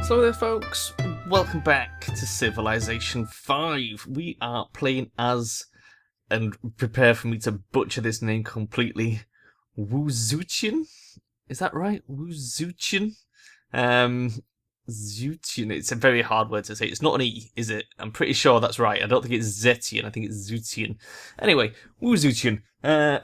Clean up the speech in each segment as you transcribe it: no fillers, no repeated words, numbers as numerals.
So there folks, welcome back to Civilization 5. We are playing as, and prepare for me to butcher this name completely, Wuzuchian? Is that right? Wuzuchian? Zutian, it's a very hard word to say. It's not an E, is it? I'm pretty sure that's right. I don't think it's Zetian, I think it's Zutian. Anyway, Wuzuchian,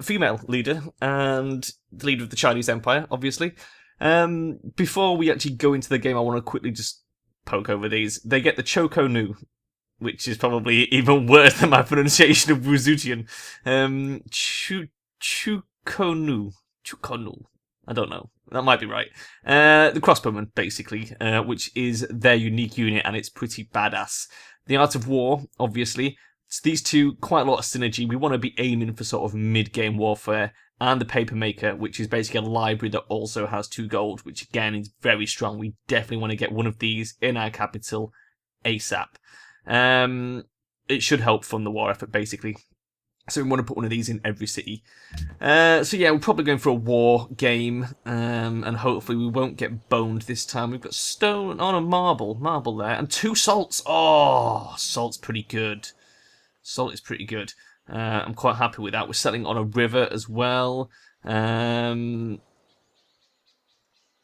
female leader, and the leader of the Chinese Empire, obviously. Before we actually go into the game, I want to quickly just poke over these. They get the Choco Nu, which is probably even worse than my pronunciation of Wuzutian. Chukonu. I don't know. That might be right. The crossbowmen, basically, which is their unique unit, and it's pretty badass. The Art of War, obviously. It's these two, quite a lot of synergy. We want to be aiming for sort of mid-game warfare. And the Papermaker, which is basically a library that also has 2 gold, which again is very strong. We definitely want to get one of these in our capital ASAP. It should help fund the war effort, basically. So we want to put one of these in every city. So yeah, we're probably going for a war game, and hopefully we won't get boned this time. We've got stone on a marble there, and 2 salts. Oh, salt's pretty good. Salt is pretty good. I'm quite happy with that. We're settling on a river as well. Not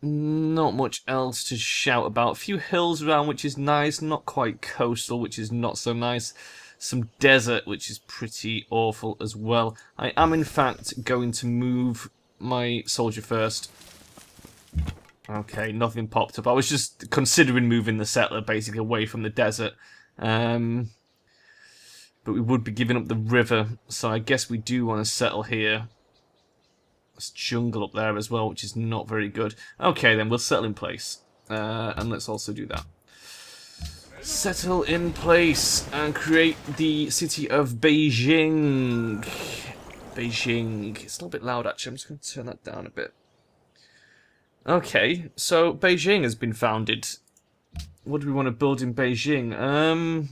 much else to shout about. A few hills around, which is nice. Not quite coastal, which is not so nice. Some desert, which is pretty awful as well. I am, in fact, going to move my soldier first. Okay, nothing popped up. I was just considering moving the settler, basically, away from the desert. But we would be giving up the river, so I guess we do want to settle here. There's jungle up there as well, which is not very good. Okay, then we'll settle in place. And let's also do that. Settle in place and create the city of Beijing. Beijing. It's a little bit loud, actually. I'm just going to turn that down a bit. Okay, so Beijing has been founded. What do we want to build in Beijing?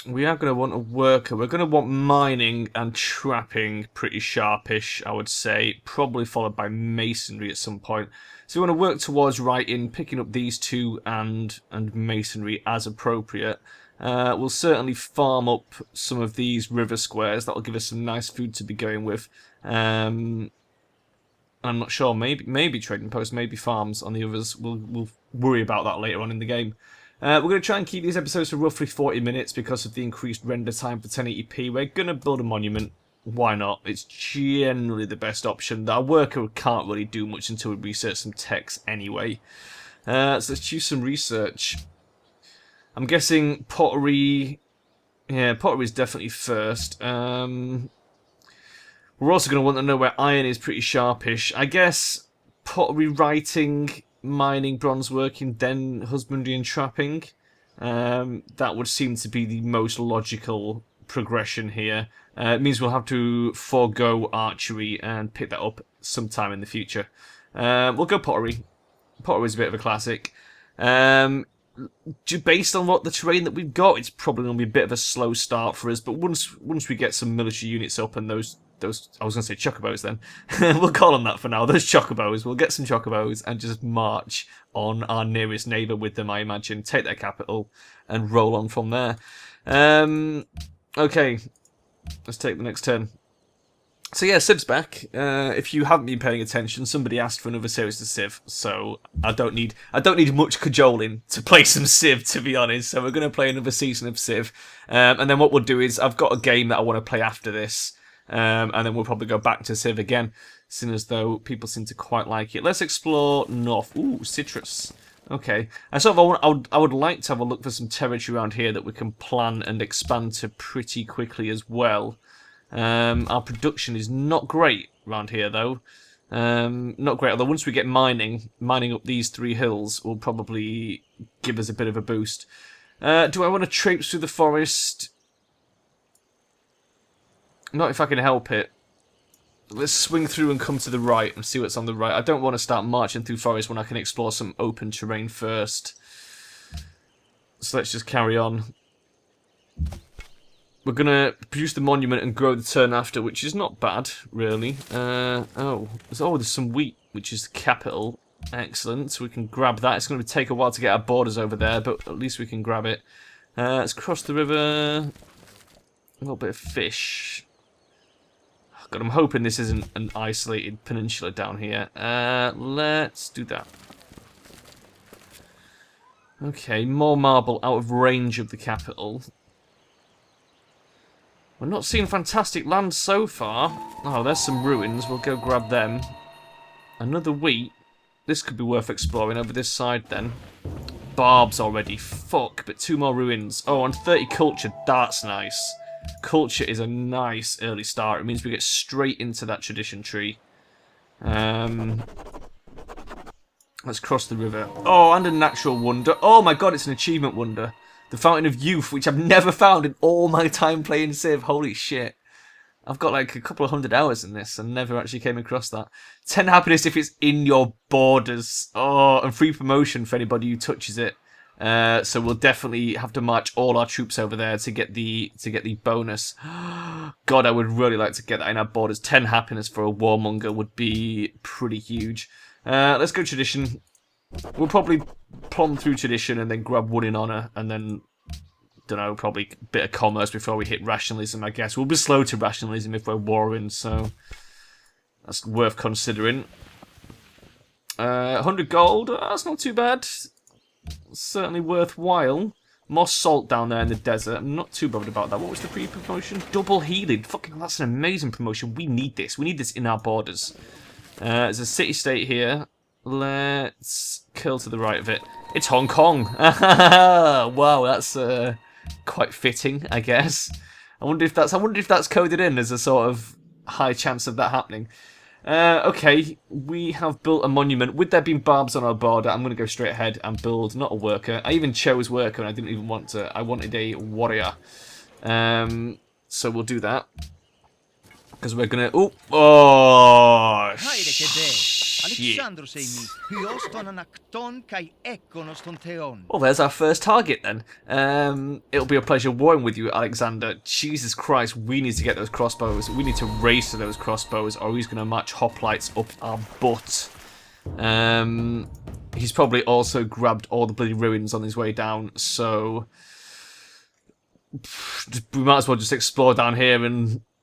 We are going to want a worker. We're going to want mining and trapping, pretty sharpish, I would say. Probably followed by masonry at some point. So we want to work towards writing, picking up these 2 and masonry as appropriate. We'll certainly farm up some of these river squares. That'll give us some nice food to be going with. I'm not sure. Maybe trading posts, maybe farms on the others. We'll worry about that later on in the game. We're going to try and keep these episodes for roughly 40 minutes because of the increased render time for 1080p. We're going to build a monument. Why not? It's generally the best option. Our worker can't really do much until we research some text anyway. So let's choose some research. I'm guessing pottery. Yeah, pottery is definitely first. We're also going to want to know where iron is pretty sharpish. I guess pottery, writing, mining, bronze working, then husbandry and trapping. That would seem to be the most logical progression here. It means we'll have to forego archery and pick that up sometime in the future. We'll go pottery. Pottery is a bit of a classic. Based on what the terrain that we've got, it's probably going to be a bit of a slow start for us. But once we get some military units up and those I was going to say chocobos then. We'll call them that for now. Those chocobos. We'll get some chocobos and just march on our nearest neighbour with them, I imagine. Take their capital and roll on from there. Okay. Let's take the next turn. So yeah, Civ's back. If you haven't been paying attention, somebody asked for another series to Civ, so I don't need much cajoling to play some Civ, to be honest. So we're going to play another season of Civ, and then what we'll do is I've got a game that I want to play after this. And then we'll probably go back to Civ again, seeing as though people seem to quite like it. Let's explore north. Ooh, citrus. Okay. I would like to have a look for some territory around here that we can plan and expand to pretty quickly as well. Our production is not great around here, though. Not great, although once we get mining up these 3 hills will probably give us a bit of a boost. Do I want to traipse through the forest? Not if I can help it. Let's swing through and come to the right and see what's on the right. I don't want to start marching through forest when I can explore some open terrain first. So let's just carry on. We're going to produce the monument and grow the turn after, which is not bad, really. There's some wheat, which is the capital. Excellent. So we can grab that. It's going to take a while to get our borders over there, but at least we can grab it. Let's cross the river. A little bit of fish. God, I'm hoping this isn't an isolated peninsula down here. Let's do that. Okay, more marble out of range of the capital. We're not seeing fantastic land so far. Oh, there's some ruins. We'll go grab them. Another wheat. This could be worth exploring over this side then. Barbs already. Fuck, but 2 more ruins. Oh, and 30 culture. That's nice. Culture is a nice early start. It means we get straight into that tradition tree. Let's cross the river. Oh, and a natural wonder. Oh my god, it's an achievement wonder. The Fountain of Youth, which I've never found in all my time playing Civ. Holy shit. I've got like a couple of 100 hours in this and never actually came across that. 10 happiness if it's in your borders. Oh, and free promotion for anybody who touches it. So we'll definitely have to march all our troops over there to get the bonus. God, I would really like to get that in our borders. 10 happiness for a warmonger would be pretty huge. Let's go tradition. We'll probably plumb through tradition and then grab one in honor, and then, don't know, probably a bit of commerce before we hit rationalism, I guess. We'll be slow to rationalism if we're warring, so that's worth considering. 100 gold, that's not too bad. Certainly worthwhile. More salt down there in the desert. I'm not too bothered about that. What was the pre-promotion? Double healing. Fucking, that's an amazing promotion. We need this. We need this in our borders. There's a city-state here. Let's kill to the right of it. It's Hong Kong. Wow, that's quite fitting, I guess. I wonder if that's coded in as a sort of high chance of that happening. Okay, we have built a monument. With there being barbs on our border, I'm going to go straight ahead and build, not a worker. I even chose worker and I didn't even want to. I wanted a warrior. So we'll do that. Because we're going to... Oh, shit. Well, there's our first target then. It'll be a pleasure warring with you, Alexander. Jesus Christ, we need to get those crossbows. We need to race to those crossbows, or he's going to march hoplites up our butt. He's probably also grabbed all the bloody ruins on his way down, so we might as well just explore down here,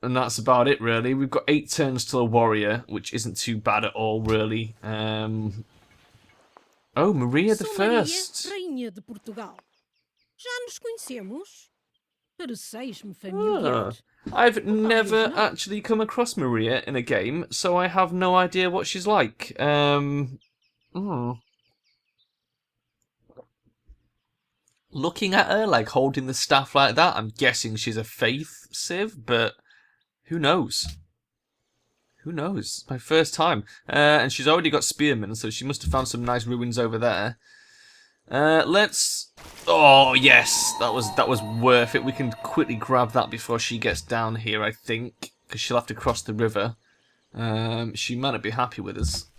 and that's about it, really. We've got 8 turns till a warrior, which isn't too bad at all, really. Oh, Maria the First. Rainha de Portugal. Já nos conhecemos? Pareceis-me familiar. I've never actually come across Maria in a game, so I have no idea what she's like. Looking at her, like holding the staff like that, I'm guessing she's a faith civ, but who knows? Who knows? My first time. And she's already got spearmen, so she must have found some nice ruins over there. Let's... Oh, yes! That was worth it. We can quickly grab that before she gets down here, I think. Because she'll have to cross the river. She might not be happy with us.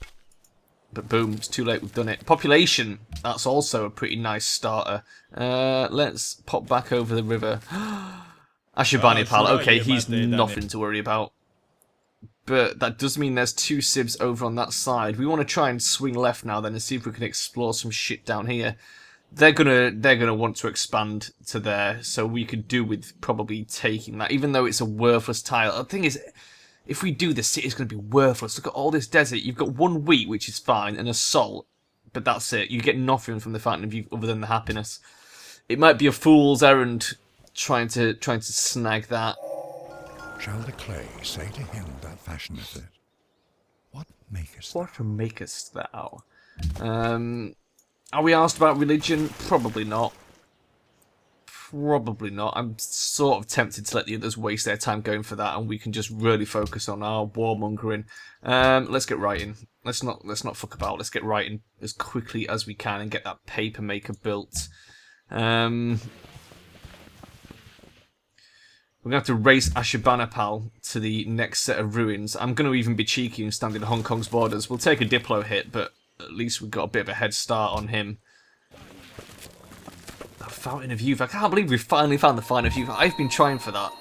But boom, it's too late, we've done it. Population! That's also a pretty nice starter. Let's pop back over the river. Ashurbanipal, okay, he's nothing to worry about. But that does mean there's 2 civs over on that side. We want to try and swing left now then and see if we can explore some shit down here. They're gonna want to expand to there, so we could do with probably taking that, even though it's a worthless tile. The thing is, if we do, the city's gonna be worthless. Look at all this desert. You've got 1 wheat, which is fine, and a salt, but that's it. You get nothing from the Fountain of Youth other than the happiness. It might be a fool's errand trying to snag that. Shall the clay say to him that fashioneth it, what makest thou? What makest thou? Are we asked about religion? Probably not. Probably not. I'm sort of tempted to let the others waste their time going for that, and we can just really focus on our warmongering. Let's get writing. Let's not fuck about. Let's get writing as quickly as we can and get that paper maker built. We're going to have to race Ashurbanipal to the next set of ruins. I'm going to even be cheeky and stand in Hong Kong's borders. We'll take a Diplo hit, but at least we've got a bit of a head start on him. The Fountain of Youth. I can't believe we finally found the Fountain of Youth. I've been trying for that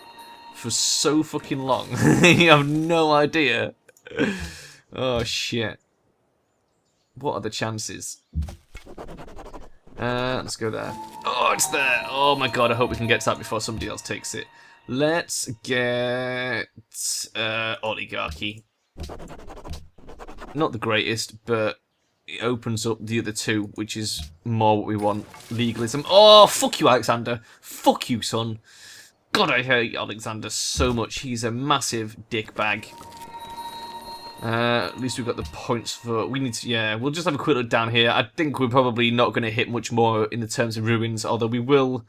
for so fucking long. You have no idea. Oh, shit. What are the chances? Let's go there. Oh, it's there! Oh my god, I hope we can get to that before somebody else takes it. Let's get... oligarchy. Not the greatest, but it opens up the other two, which is more what we want. Legalism. Oh, fuck you, Alexander. Fuck you, son. God, I hate Alexander so much. He's a massive dickbag. At least we've got the points for... We need to... Yeah, we'll just have a quick look down here. I think we're probably not going to hit much more in the terms of ruins, although we will...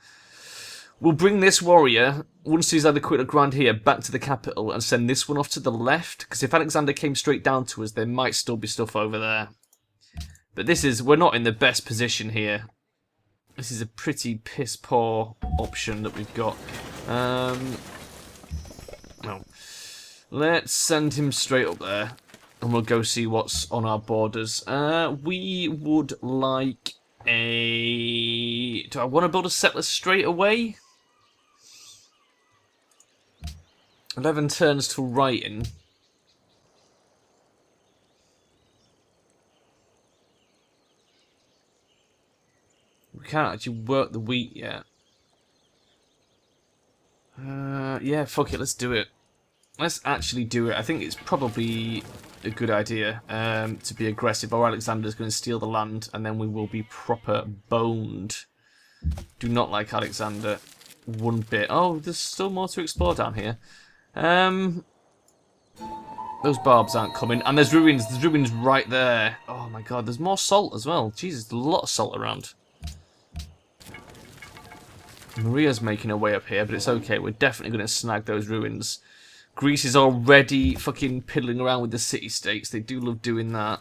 We'll bring this warrior, once he's had a quick look around here, back to the capital and send this one off to the left. Because if Alexander came straight down to us, there might still be stuff over there. But this is... We're not in the best position here. This is a pretty piss-poor option that we've got. No. Let's send him straight up there. And we'll go see what's on our borders. We would like a... Do I want to build a settler straight away? 11 turns to writing. We can't actually work the wheat yet. Yeah, fuck it, let's do it. Let's actually do it. I think it's probably a good idea to be aggressive, or Alexander's going to steal the land, and then we will be proper boned. Do not like Alexander one bit. Oh, there's still more to explore down here. Those barbs aren't coming, and there's ruins. There's ruins right there. Oh my god, there's more salt as well. Jesus, there's a lot of salt around. Maria's making her way up here, but it's okay. We're definitely going to snag those ruins. Greece is already fucking piddling around with the city-states. They do love doing that.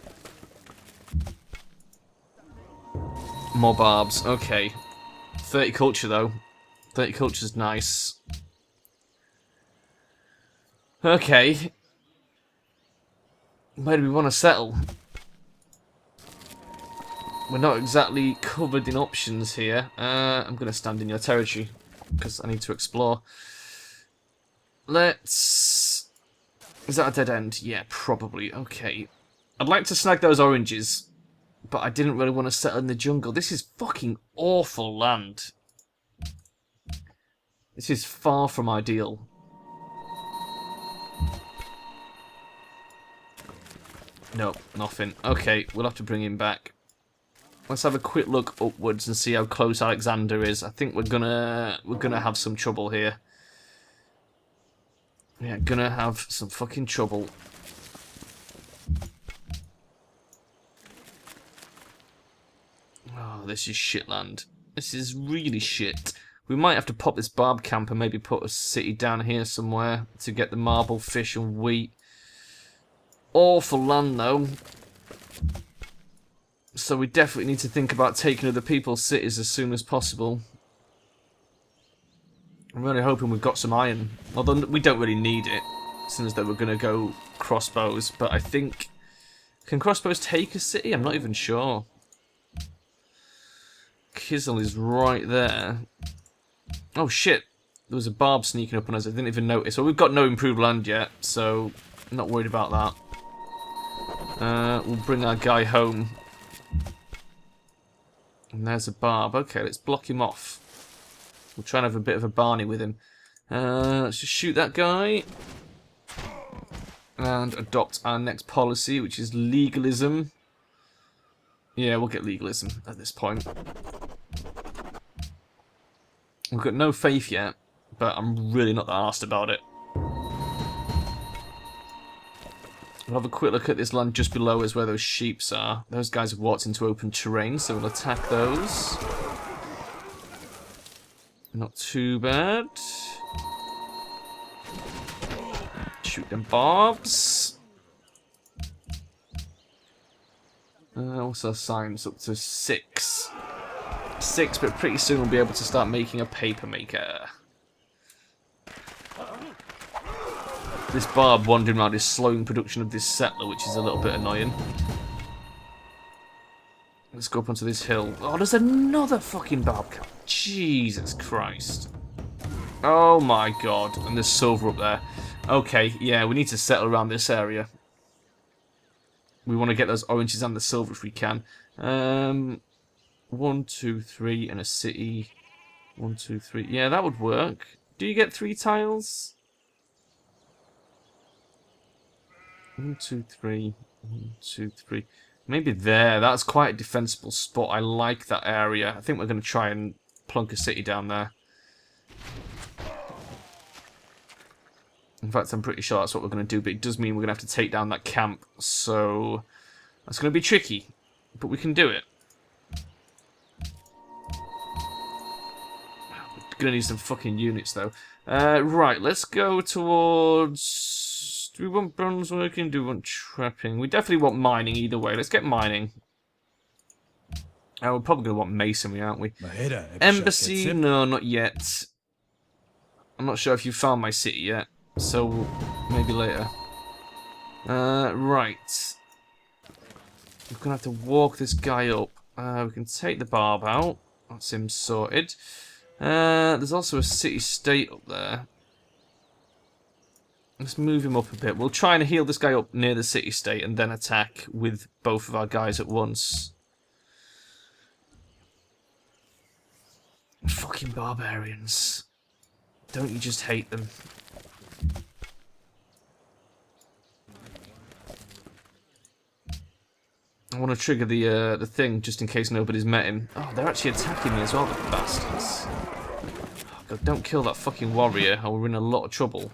More barbs. Okay. 30 culture, though. 30 culture's nice. Okay. Where do we want to settle? We're not exactly covered in options here. I'm going to stand in your territory because I need to explore. Let's... Is that a dead end? Yeah, probably. Okay. I'd like to snag those oranges, but I didn't really want to settle in the jungle. This is fucking awful land. This is far from ideal. Nope, nothing. Okay, we'll have to bring him back. Let's have a quick look upwards and see how close Alexander is. I think we're gonna have some trouble here. Yeah, gonna have some fucking trouble. Oh, this is shit land. This is really shit. We might have to pop this barb camp and maybe put a city down here somewhere to get the marble, fish and wheat. Awful land though. So we definitely need to think about taking other people's cities as soon as possible. I'm really hoping we've got some iron. Although we don't really need it, since that we're going to go crossbows. But I think... Can crossbows take a city? I'm not even sure. Kizel is right there. Oh shit. There was a barb sneaking up on us. I didn't even notice. Well, we've got no improved land yet, so I'm not worried about that. We'll bring our guy home. And there's a barb. Okay, let's block him off. We'll try and have a bit of a Barney with him. Let's just shoot that guy. And adopt our next policy, which is legalism. Yeah, we'll get legalism at this point. We've got no faith yet, but I'm really not that arsed about it. We'll have a quick look at this land just below us where those sheeps are. Those guys have walked into open terrain, so we'll attack those. Not too bad. Shoot them barbs. What's our science? Up to 6. 6, but pretty soon we'll be able to start making a paper maker. This barb wandering around is slowing production of this settler, which is a little bit annoying. Let's go up onto this hill. Oh, there's another fucking barb camp. Jesus Christ. Oh my god. And there's silver up there. Okay, yeah, we need to settle around this area. We want to get those oranges and the silver if we can. 1, 2, 3, and a city. 1, 2, 3. Yeah, that would work. Do you get 3 tiles? 1, 2, 3. 1, 2, 3. Maybe there. That's quite a defensible spot. I like that area. I think we're going to try and plunk a city down there. In fact, I'm pretty sure that's what we're going to do, but it does mean we're going to have to take down that camp, so that's going to be tricky, but we can do it. We're going to need some fucking units, though. Right, let's go towards... Do we want bronze working? Do we want trapping? We definitely want mining either way. Let's get mining. We're probably going to want masonry, aren't we? Embassy? No, not yet. I'm not sure if you found my city yet. So, maybe later. Right. We're going to have to walk this guy up. We can take the barb out. That's him sorted. There's also a city-state up there. Let's move him up a bit. We'll try and heal this guy up near the city-state and then attack with both of our guys at once. Fucking barbarians. Don't you just hate them? I want to trigger the thing just in case nobody's met him. Oh, they're actually attacking me as well, the bastards. Oh, God, don't kill that fucking warrior or we're in a lot of trouble.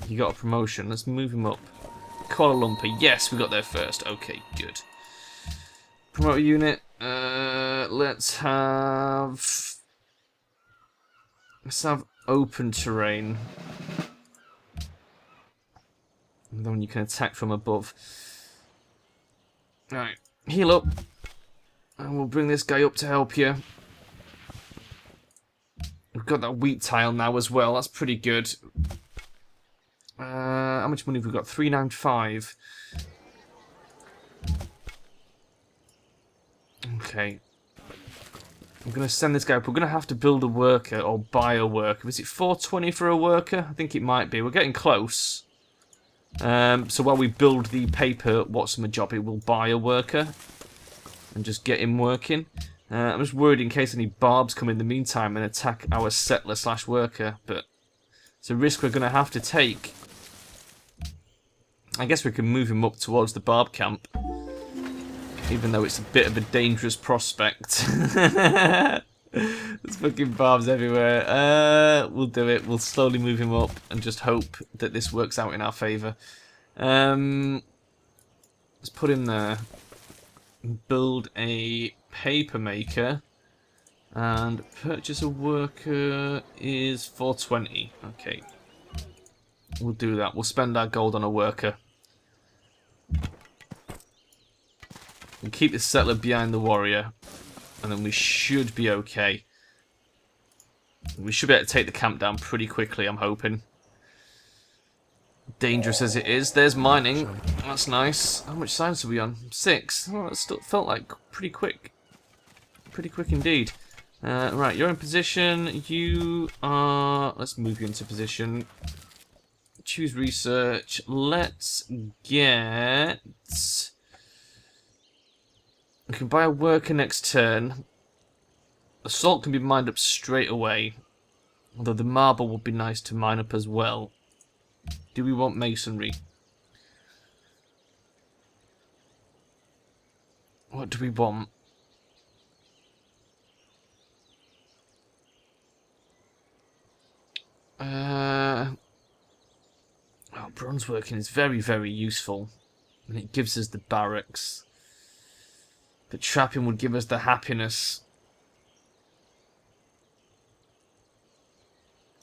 He got a promotion. Let's move him up. Kuala Lumpur. Yes, we got there first. Okay, good. Promote a unit. Let's have open terrain. And then you can attack from above. Alright, heal up. And we'll bring this guy up to help you. We've got that wheat tile now as well. That's pretty good. How much money have we got? 395. Okay. I'm going to send this guy up. We're going to have to build a worker or buy a worker. Is it 420 for a worker? I think it might be. We're getting close. So while we build the paper what's-my-job, it will buy a worker and just get him working. I'm just worried in case any barbs come in the meantime and attack our settler/worker, but it's a risk we're going to have to take. I guess we can move him up towards the barb camp, even though it's a bit of a dangerous prospect. There's fucking barbs everywhere. We'll do it. We'll slowly move him up and just hope that this works out in our favour. Let's put him there. Build a paper maker. And purchase a worker is 420. Okay. We'll do that. We'll spend our gold on a worker. We'll keep the settler behind the warrior. And then we should be okay. We should be able to take the camp down pretty quickly, I'm hoping. Dangerous as it is. There's mining. That's nice. How much science are we on? 6. Oh, that still felt like pretty quick. Pretty quick indeed. Right, you're in position. You are... Let's move you into position. Choose research. Let's get... We can buy a worker next turn. Assault can be mined up straight away. Although the marble would be nice to mine up as well. Do we want masonry? What do we want? Oh, bronze working is very, very useful. And it gives us the barracks. But trapping would give us the happiness.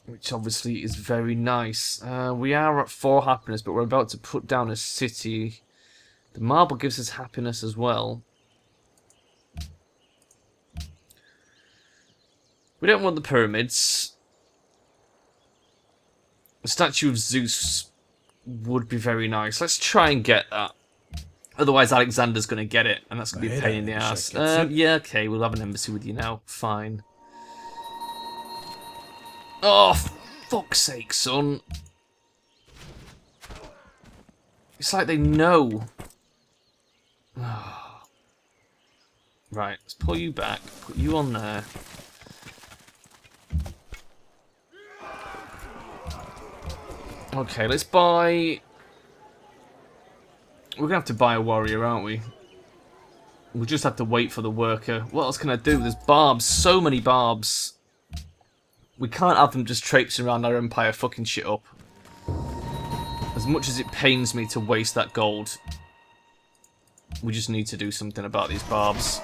Which obviously is very nice. We are at 4 happiness, but we're about to put down a city. The marble gives us happiness as well. We don't want the pyramids. The statue of Zeus would be very nice. Let's try and get that. Otherwise, Alexander's going to get it, and that's going to be a pain in the ass. Yeah, okay, we'll have an embassy with you now. Fine. Oh, fuck's sake, son. It's like they know. Right, let's pull you back. Put you on there. Okay, let's buy... We're going to have to buy a warrior, aren't we? We'll just have to wait for the worker. What else can I do? There's barbs. So many barbs. We can't have them just traipsing around our empire fucking shit up. As much as it pains me to waste that gold, we just need to do something about these barbs.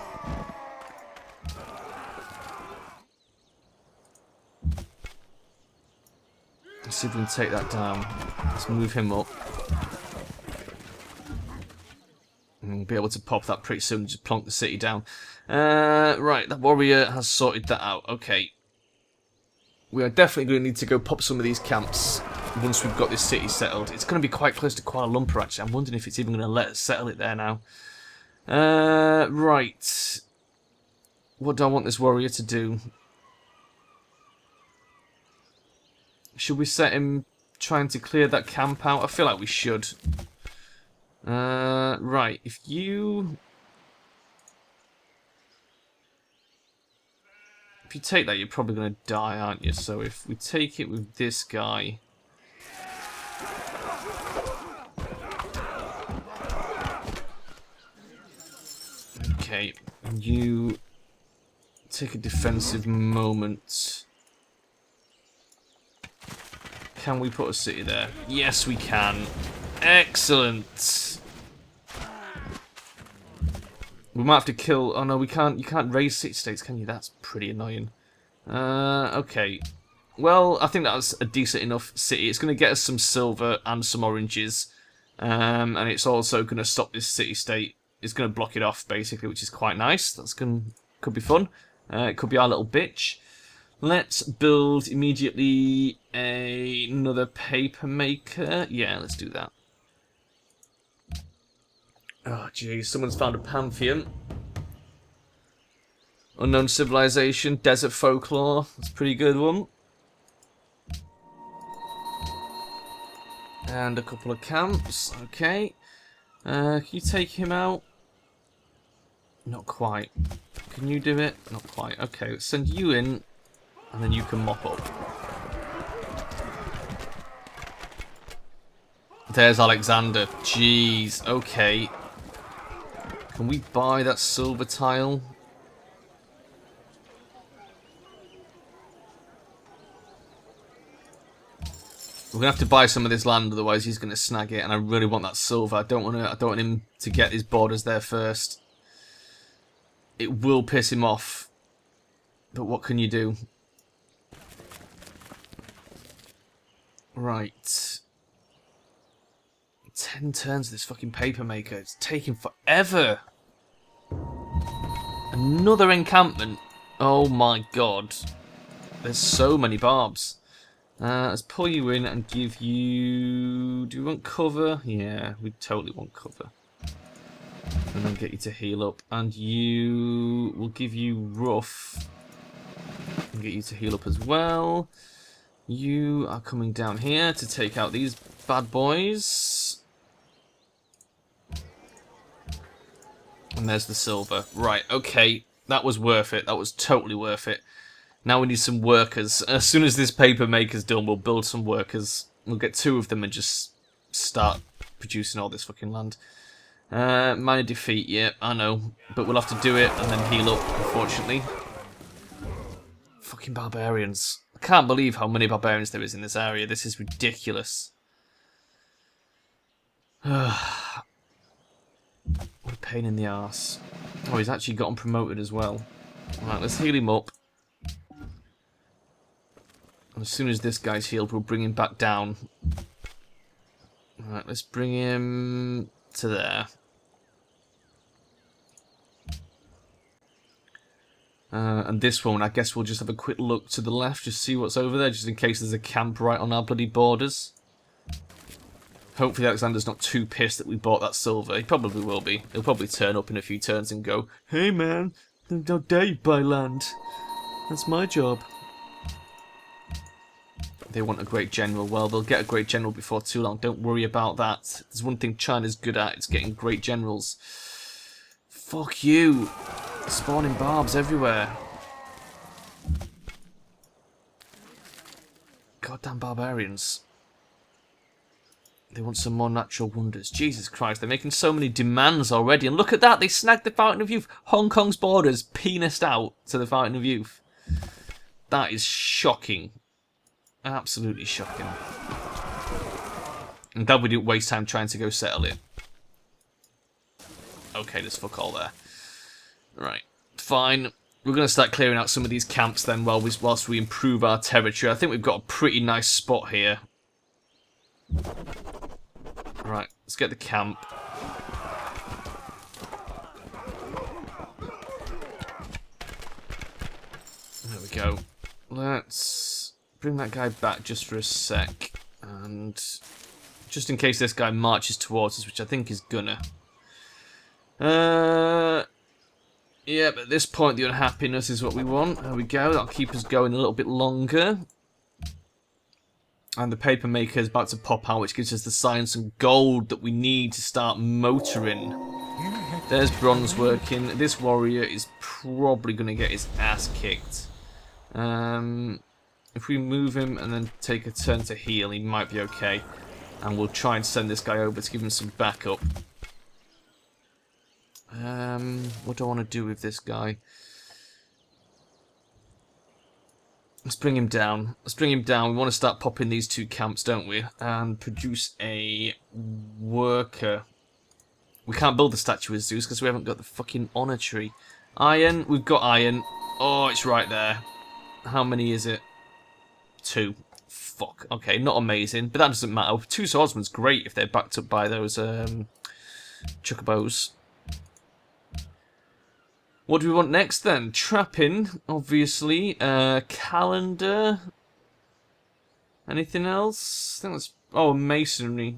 Let's see if we can take that down. Let's move him up. And we'll be able to pop that pretty soon and just plonk the city down. Right, that warrior has sorted that out. Okay. We are definitely going to need to go pop some of these camps once we've got this city settled. It's going to be quite close to Kuala Lumpur, actually. I'm wondering if it's even going to let us settle it there now. Right. What do I want this warrior to do? Should we set him trying to clear that camp out? I feel like we should. Right, if you take that, you're probably going to die, aren't you? So if we take it with this guy... Okay, you take a defensive moment. Can we put a city there? Yes, we can. Excellent. We might have to kill... Oh no, we can't. You can't raise city-states, can you? That's pretty annoying. Okay. Well, I think that's a decent enough city. It's going to get us some silver and some oranges. And it's also going to stop this city-state. It's going to block it off, basically, which is quite nice. Could be fun. It could be our little bitch. Let's build immediately another paper maker. Yeah, let's do that. Oh, geez, someone's found a pantheon. Unknown civilization, desert folklore. That's a pretty good one. And a couple of camps. Okay. Can you take him out? Not quite. Can you do it? Not quite. Okay, let's send you in. And then you can mop up. There's Alexander. Jeez. Okay. Can we buy that silver tile? We're gonna have to buy some of this land, otherwise he's gonna snag it. And I really want that silver. I don't want him to get his borders there first. It will piss him off. But what can you do? Right. 10 turns of this fucking paper maker. It's taking forever. Another encampment. Oh my god. There's so many barbs. Let's pull you in and give you... Do we want cover? Yeah, we totally want cover. And then get you to heal up. And you... We'll give you rough. And get you to heal up as well. You are coming down here to take out these bad boys. And there's the silver. Right, okay. That was worth it. That was totally worth it. Now we need some workers. As soon as this paper maker's done, we'll build some workers. We'll get 2 of them and just start producing all this fucking land. Minor defeat, yeah, I know. But we'll have to do it and then heal up, unfortunately. Fucking barbarians. I can't believe how many barbarians there is in this area. This is ridiculous. What a pain in the arse. Oh, he's actually gotten promoted as well. Right, let's heal him up. And as soon as this guy's healed, we'll bring him back down. Right, let's bring him to there. And this one, I guess we'll just have a quick look to the left, just see what's over there, just in case there's a camp right on our bloody borders. Hopefully Alexander's not too pissed that we bought that silver. He probably will be. He'll probably turn up in a few turns and go, "Hey man, don't dare you buy land. That's my job." They want a great general. Well, they'll get a great general before too long. Don't worry about that. There's one thing China's good at. It's getting great generals. Fuck you. Spawning barbs everywhere. Goddamn barbarians. They want some more natural wonders. Jesus Christ, they're making so many demands already. And look at that, they snagged the Fountain of Youth. Hong Kong's borders penised out to the Fountain of Youth. That is shocking. Absolutely shocking. I'm glad we didn't waste time trying to go settle it. Okay, there's fuck all there. Right, fine. We're going to start clearing out some of these camps then whilst we improve our territory. I think we've got a pretty nice spot here. Right, let's get the camp. There we go. Let's bring that guy back just for a sec. And just in case this guy marches towards us, which I think is gonna. Yeah, but at this point the unhappiness is what we want. There we go, that'll keep us going a little bit longer. And the paper maker is about to pop out, which gives us the science and gold that we need to start motoring. There's bronze working. This warrior is probably going to get his ass kicked. If we move him and then take a turn to heal, he might be okay. And we'll try and send this guy over to give him some backup. What do I want to do with this guy? Let's bring him down. Let's bring him down. We want to start popping these two camps, don't we? And produce a worker. We can't build the statue of Zeus because we haven't got the fucking honor tree. Iron. We've got iron. Oh, it's right there. How many is it? 2. Fuck. Okay, not amazing, but that doesn't matter. 2 swordsmen's great if they're backed up by those chocobos. What do we want next then? Trapping, obviously. Calendar. Anything else? I think that's... Oh, masonry.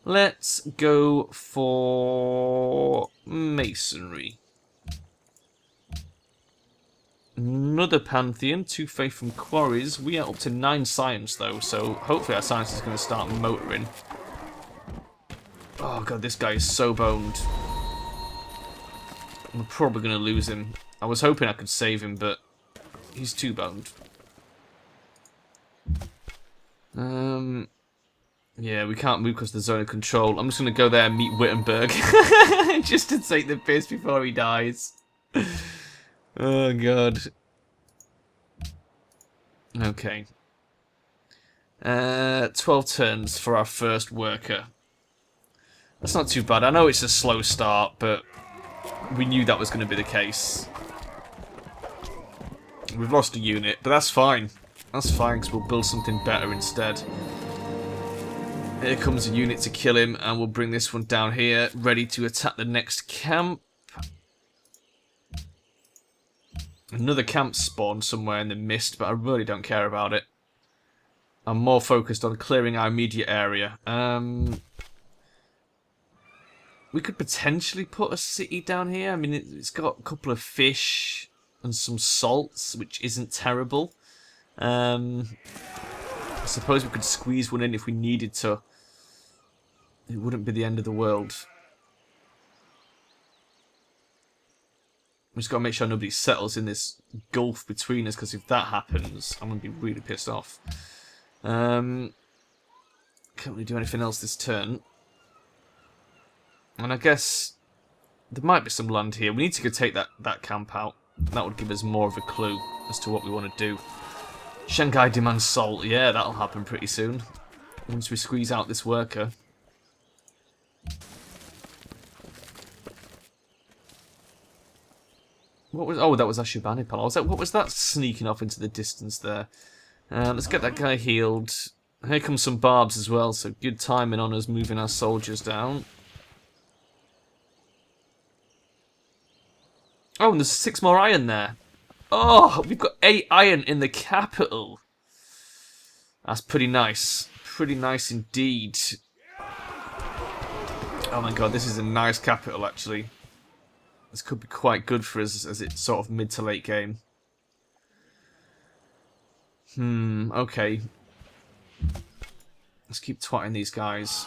Let's go for masonry. Another pantheon, 2 faith from quarries. We are up to 9 science though, so hopefully our science is going to start motoring. Oh god, this guy is so boned. I'm probably going to lose him. I was hoping I could save him, but he's too boned. Yeah, we can't move because of the zone of control. I'm just going to go there and meet Wittenberg. Just to take the piss before he dies. Oh, God. Okay. 12 turns for our first worker. That's not too bad. I know it's a slow start, but we knew that was going to be the case. We've lost a unit, but that's fine. That's fine, because we'll build something better instead. Here comes a unit to kill him, and we'll bring this one down here, ready to attack the next camp. Another camp spawned somewhere in the mist, but I really don't care about it. I'm more focused on clearing our immediate area. We could potentially put a city down here. I mean, it's got a couple of fish and some salts, which isn't terrible. I suppose we could squeeze one in if we needed to. It wouldn't be the end of the world. We just got to make sure nobody settles in this gulf between us, because if that happens, I'm going to be really pissed off. Can't really do anything else this turn. And I guess there might be some land here. We need to go take that camp out. That would give us more of a clue as to what we want to do. Shanghai demands salt. Yeah, that'll happen pretty soon. Once we squeeze out this worker. What was... Oh, that was Ashurbanipal. I was like, what was that sneaking off into the distance there? Let's get that guy healed. Here comes some barbs as well, so good timing on us moving our soldiers down. Oh, and there's 6 more iron there. Oh, we've got 8 iron in the capital. That's pretty nice. Pretty nice indeed. Oh my god, this is a nice capital, actually. This could be quite good for us as it's sort of mid to late game. Okay. Let's keep twatting these guys.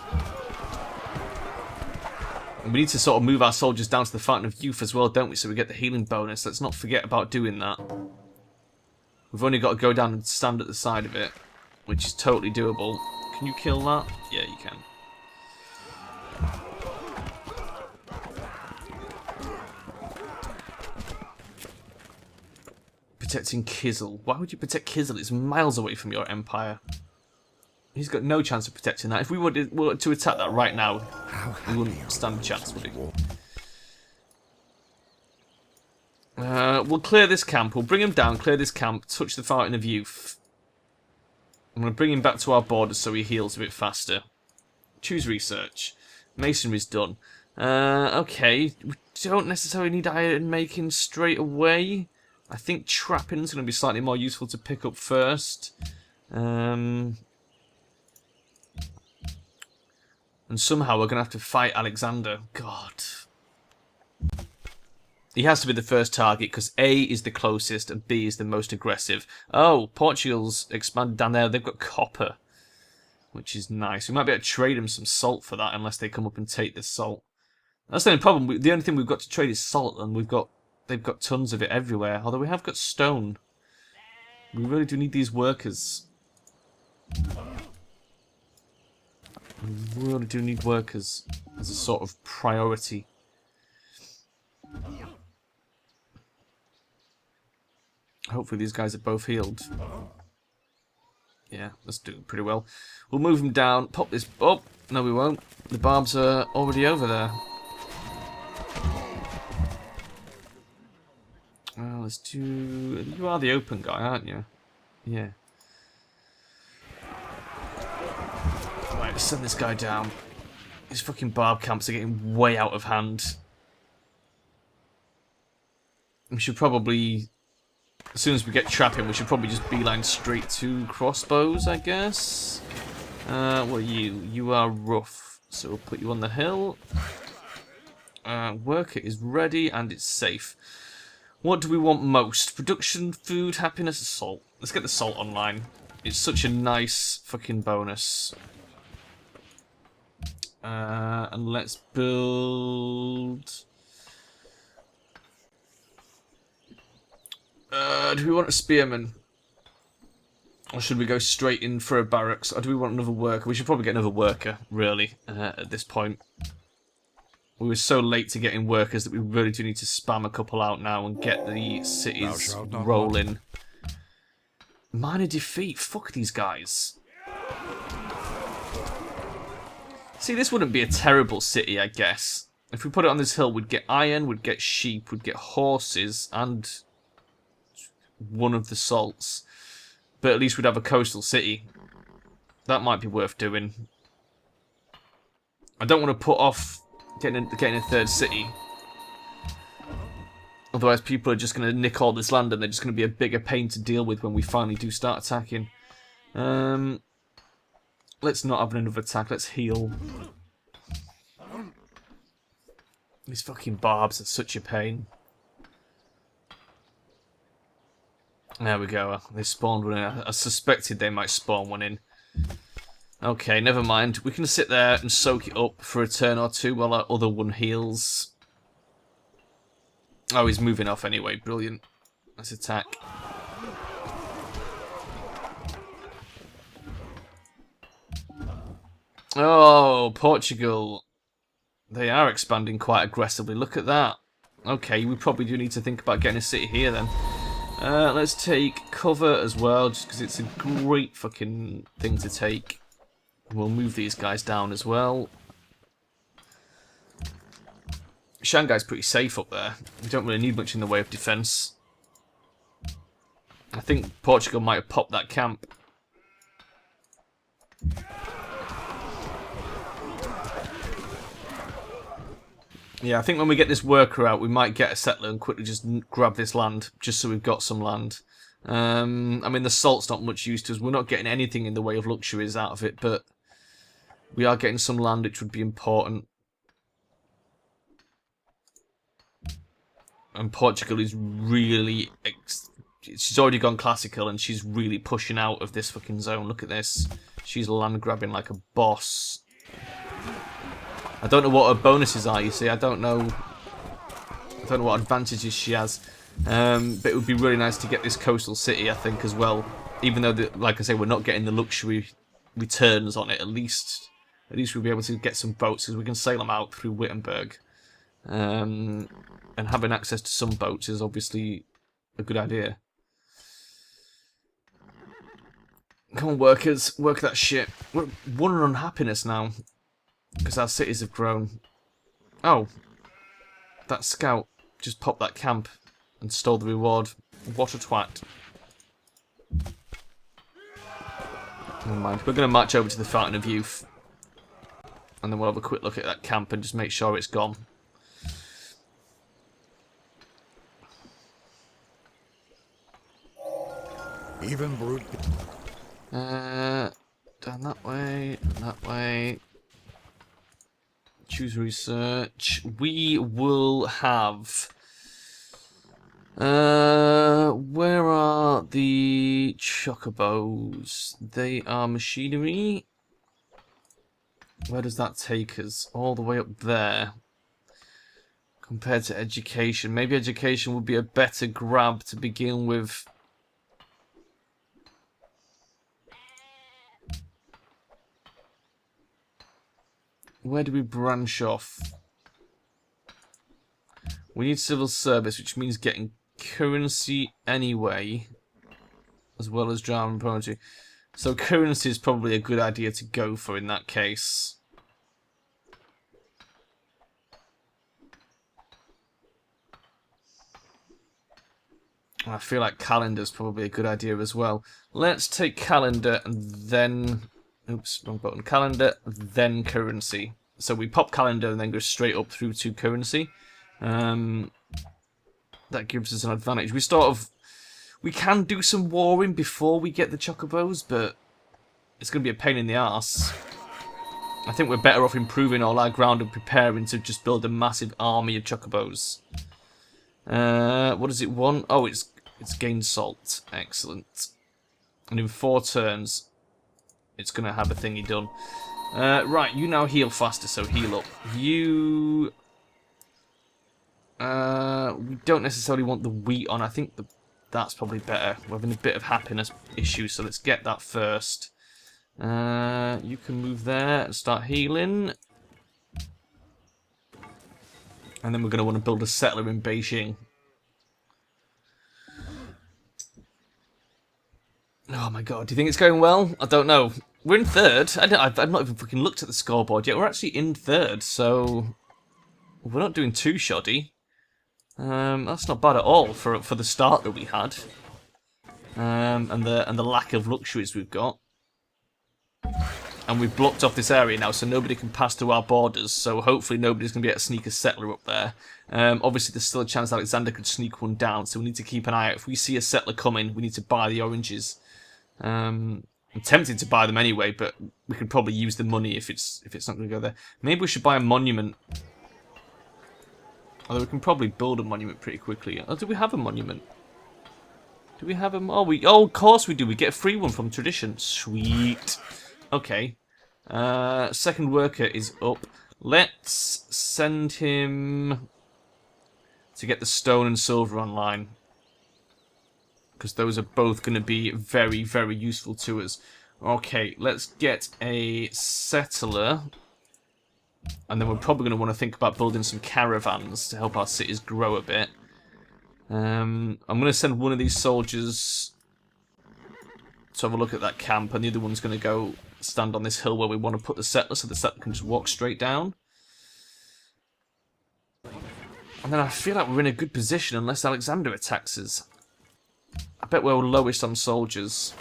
And we need to sort of move our soldiers down to the Fountain of Youth as well, don't we? So we get the healing bonus. Let's not forget about doing that. We've only got to go down and stand at the side of it, which is totally doable. Can you kill that? Yeah, you can. Protecting Kizel. Why would you protect Kizel? It's miles away from your empire. He's got no chance of protecting that. If we were to attack that right now, we wouldn't stand a chance, would we? We'll clear this camp. We'll bring him down, clear this camp, touch the Fountain of Youth. I'm going to bring him back to our borders so he heals a bit faster. Choose research. Masonry's done. Okay. We don't necessarily need iron making straight away. I think trapping's going to be slightly more useful to pick up first. And somehow we're going to have to fight Alexander. God. He has to be the first target because A is the closest and B is the most aggressive. Oh, Portugal's expanded down there. They've got copper, which is nice. We might be able to trade them some salt for that unless they come up and take the salt. That's the only problem. The only thing we've got to trade is salt, and they've got tons of it everywhere. Although we have got stone. We really do need these workers. We really do need workers as a sort of priority. Hopefully these guys are both healed. Yeah, let's do pretty well. We'll move them down, pop this... Oh, no we won't. The barbs are already over there. Well, let's do... You are the open guy, aren't you? Yeah. Right, let's send this guy down. These fucking barb camps are getting way out of hand. We should probably... As soon as we get trapping, we should probably just beeline straight to crossbows, I guess. What are you? You are rough. So we'll put you on the hill. Worker is ready and it's safe. What do we want most? Production, food, happiness, salt. Let's get the salt online. It's such a nice fucking bonus. And let's build... do we want a spearman? Or should we go straight in for a barracks? Or do we want another worker? We should probably get another worker, really, at this point. We were so late to getting workers that we really do need to spam a couple out now and get the cities rolling. Minor defeat. Fuck these guys. See, this wouldn't be a terrible city, I guess. If we put it on this hill, we'd get iron, we'd get sheep, we'd get horses, and... one of the salts, but at least we'd have a coastal city. That might be worth doing. I don't want to put off getting a third city. Otherwise people are just going to nick all this land and they're just going to be a bigger pain to deal with when we finally do start attacking. Let's not have another attack, let's heal. These fucking barbs are such a pain. There we go. They spawned one in. I suspected they might spawn one in. Okay, never mind. We can sit there and soak it up for a turn or two while our other one heals. Oh, he's moving off anyway. Brilliant. Let's attack. Oh, Portugal. They are expanding quite aggressively. Look at that. Okay, we probably do need to think about getting a city here then. Let's take cover as well, just because it's a great fucking thing to take. We'll move these guys down as well. Shanghai's pretty safe up there. We don't really need much in the way of defence. I think Portugal might have popped that camp. Yeah, I think when we get this worker out, we might get a settler and quickly just grab this land, just so we've got some land. I mean, the salt's not much use to us. We're not getting anything in the way of luxuries out of it, but we are getting some land, which would be important. And Portugal is really she's already gone classical, and she's really pushing out of this fucking zone. Look at this. She's land grabbing like a boss. I don't know what her bonuses are, you see. I don't know what advantages she has. But it would be really nice to get this coastal city, I think, as well. Even though, like I say, we're not getting the luxury returns on it. At least we'll be able to get some boats, because we can sail them out through Wittenberg. And having access to some boats is obviously a good idea. Come on, workers, work that shit. We're running on happiness now, because our cities have grown. Oh, that scout just popped that camp and stole the reward. What a twat. Never mind. We're going to march over to the Fountain of Youth, and then we'll have a quick look at that camp and just make sure it's gone. Even brute. Down that way, and that way. Choose research. We will have... where are the chocobos? They are machinery. Where does that take us? All the way up there. Compared to education. Maybe education would be a better grab to begin with. Where do we branch off? We need civil service, which means getting currency anyway, as well as drama and poetry. So currency is probably a good idea to go for in that case. I feel like calendar is probably a good idea as well. Let's take calendar and then... Oops, wrong button. Calendar, then currency. So we pop calendar and then go straight up through to currency. That gives us an advantage. We can do some warring before we get the chocobos, but it's going to be a pain in the arse. I think we're better off improving all our ground and preparing to just build a massive army of chocobos. What does it want? Oh, it's gained salt. Excellent. And in 4 turns... it's going to have a thingy done. Right, you now heal faster, so heal up. You... we don't necessarily want the wheat on. I think that's probably better. We're having a bit of happiness issue, so let's get that first. You can move there and start healing. And then we're going to want to build a settler in Beijing. Oh my god, do you think it's going well? I don't know. We're in 3rd. I've not even fucking looked at the scoreboard yet. We're actually in 3rd, so we're not doing too shoddy. That's not bad at all for the start that we had, and the lack of luxuries we've got. And we've blocked off this area now, so nobody can pass through our borders. So hopefully nobody's going to be able to sneak a settler up there. Obviously, there's still a chance Alexander could sneak one down, so we need to keep an eye out. If we see a settler coming, we need to buy the oranges. I'm tempted to buy them anyway, but we could probably use the money if it's not going to go there. Maybe we should buy a monument. Although we can probably build a monument pretty quickly. Oh, do we have a monument? Do we have a... Oh, of course we do. We get a free one from tradition. Sweet. Okay. Second worker is up. Let's send him to get the stone and silver online, because those are both going to be very, very useful to us. Okay, let's get a settler. And then we're probably going to want to think about building some caravans to help our cities grow a bit. I'm going to send one of these soldiers to have a look at that camp, and the other one's going to go stand on this hill where we want to put the settler, so the settler can just walk straight down. And then I feel like we're in a good position unless Alexander attacks us. I bet we're lowest on soldiers.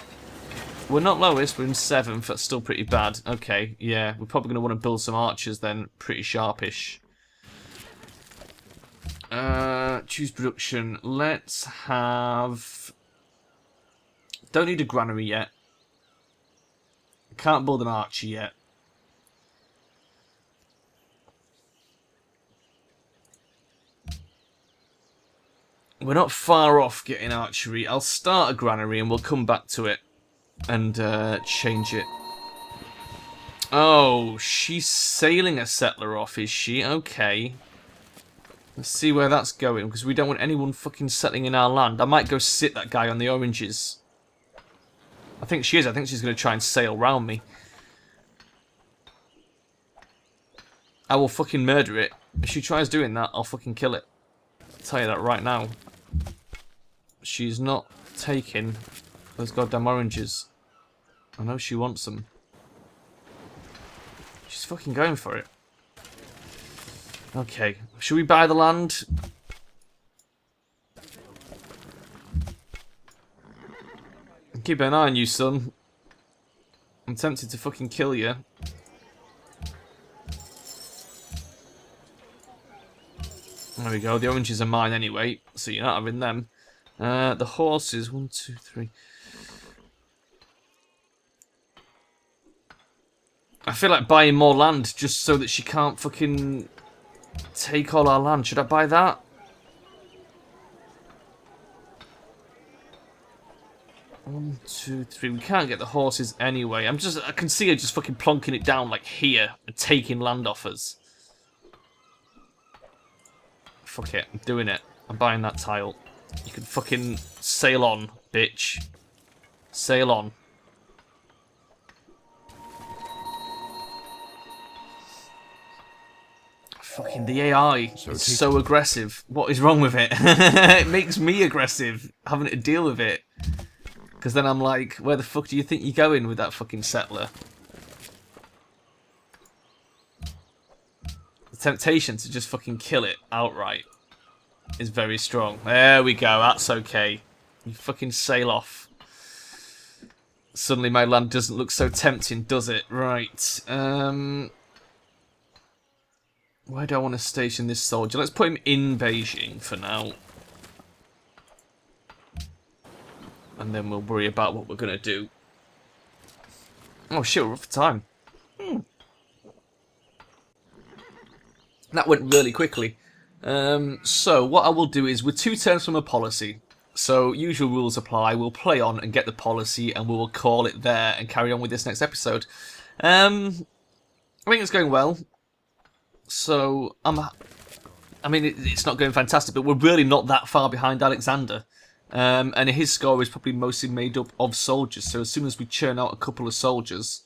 We're not lowest, we're in 7th, that's still pretty bad. Okay, yeah, we're probably going to want to build some archers then, pretty sharpish. Choose production. Let's have... Don't need a granary yet. Can't build an archer yet. We're not far off getting archery. I'll start a granary and we'll come back to it and change it. Oh, she's sailing a settler off, is she? Okay. Let's see where that's going, because we don't want anyone fucking settling in our land. I might go sit that guy on the oranges. I think she is. I think she's going to try and sail round me. I will fucking murder it. If she tries doing that, I'll fucking kill it. I'll tell you that right now. She's not taking those goddamn oranges. I know she wants them. She's fucking going for it. Okay, should we buy the land? Keep an eye on you, son. I'm tempted to fucking kill you. There we go, the oranges are mine anyway, so you're not having them. The horses, 1, 2, 3. I feel like buying more land just so that she can't fucking take all our land. Should I buy that? One, 2, 3. We can't get the horses anyway. I can see her just fucking plonking it down like here and taking land off us. Fuck it, I'm doing it. I'm buying that tile. You can fucking sail on, bitch. Sail on. Fucking the AI is so aggressive. What is wrong with it? It makes me aggressive, having to deal with it. Because then I'm like, where the fuck do you think you're going with that fucking settler? The temptation to just fucking kill it outright is very strong. There we go, that's okay. You fucking sail off. Suddenly my land doesn't look so tempting, does it? Right, where do I want to station this soldier? Let's put him in Beijing for now. And then we'll worry about what we're going to do. Oh shit, we're up for time. That went really quickly. So what I will do is, with 2 turns from a policy, so usual rules apply, we'll play on and get the policy and we will call it there and carry on with this next episode. I think it's going well. So, I mean, it's not going fantastic, but we're really not that far behind Alexander. And his score is probably mostly made up of soldiers, so as soon as we churn out a couple of soldiers,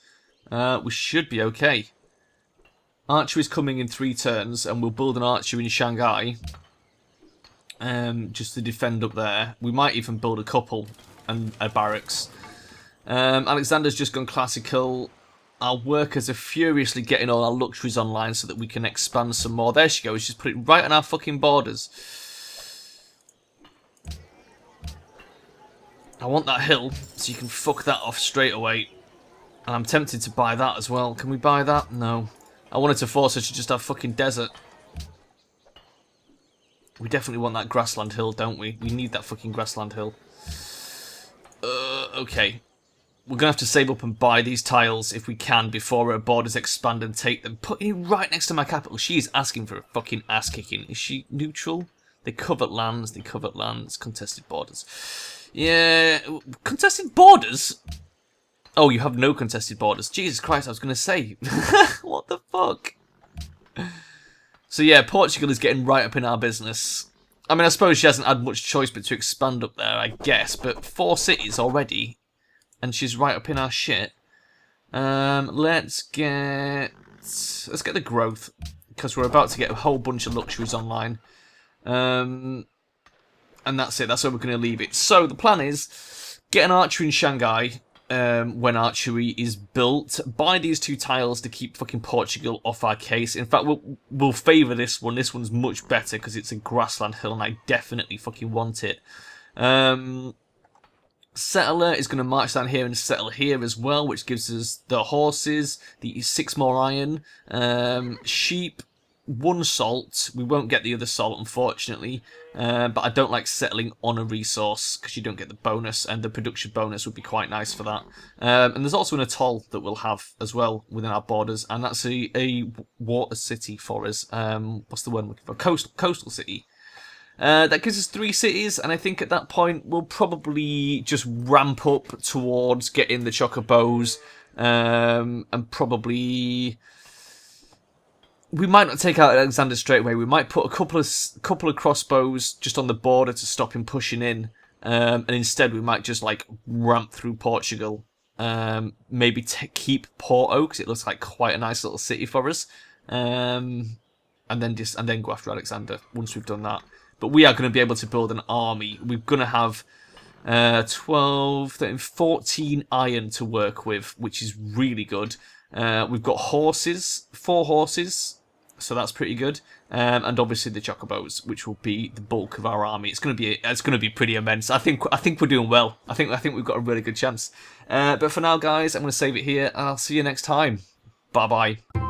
we should be okay. Archery is coming in 3 turns, and we'll build an archery in Shanghai, just to defend up there. We might even build a couple, and a barracks. Alexander's just gone classical. Our workers are furiously getting all our luxuries online so that we can expand some more. There she goes. She's put it right on our fucking borders. I want that hill so you can fuck that off straight away. And I'm tempted to buy that as well. Can we buy that? No. I wanted to force her to just have fucking desert. We definitely want that grassland hill, don't we? We need that fucking grassland hill. Okay. We're going to have to save up and buy these tiles if we can before our borders expand and take them. Putting it right next to my capital. She is asking for a fucking ass kicking. Is she neutral? They covet lands. They covet lands. Contested borders. Yeah. Contested borders? Oh, you have no contested borders. Jesus Christ, I was going to say. What the fuck? So yeah, Portugal is getting right up in our business. I mean, I suppose she hasn't had much choice but to expand up there, I guess. But 4 cities already. And she's right up in our shit. Let's get the growth, because we're about to get a whole bunch of luxuries online. And that's it. That's where we're going to leave it. So the plan is get an archery in Shanghai when archery is built. Buy these 2 tiles to keep fucking Portugal off our case. In fact, we'll favour this one. This one's much better because it's a grassland hill, and I definitely fucking want it. Settler is going to march down here and settle here as well, which gives us the horses, the 6 more iron, sheep, 1 salt. We won't get the other salt, unfortunately, but I don't like settling on a resource because you don't get the bonus, and the production bonus would be quite nice for that. And there's also an atoll that we'll have as well within our borders, and that's a water city for us. What's the word I'm looking for? Coastal city. That gives us 3 cities, and I think at that point we'll probably just ramp up towards getting the chocobos, and probably we might not take out Alexander straight away. We might put a couple of crossbows just on the border to stop him pushing in, and instead we might just like ramp through Portugal. Maybe keep Porto because it looks like quite a nice little city for us, and then go after Alexander once we've done that. But we are going to be able to build an army. We're going to have 12, 13, 14 iron to work with, which is really good. We've got horses, 4 horses, so that's pretty good. And obviously the chocobos, which will be the bulk of our army. It's going to be pretty immense. I think we're doing well. I think we've got a really good chance. But for now, guys, I'm going to save it here, and I'll see you next time. Bye bye.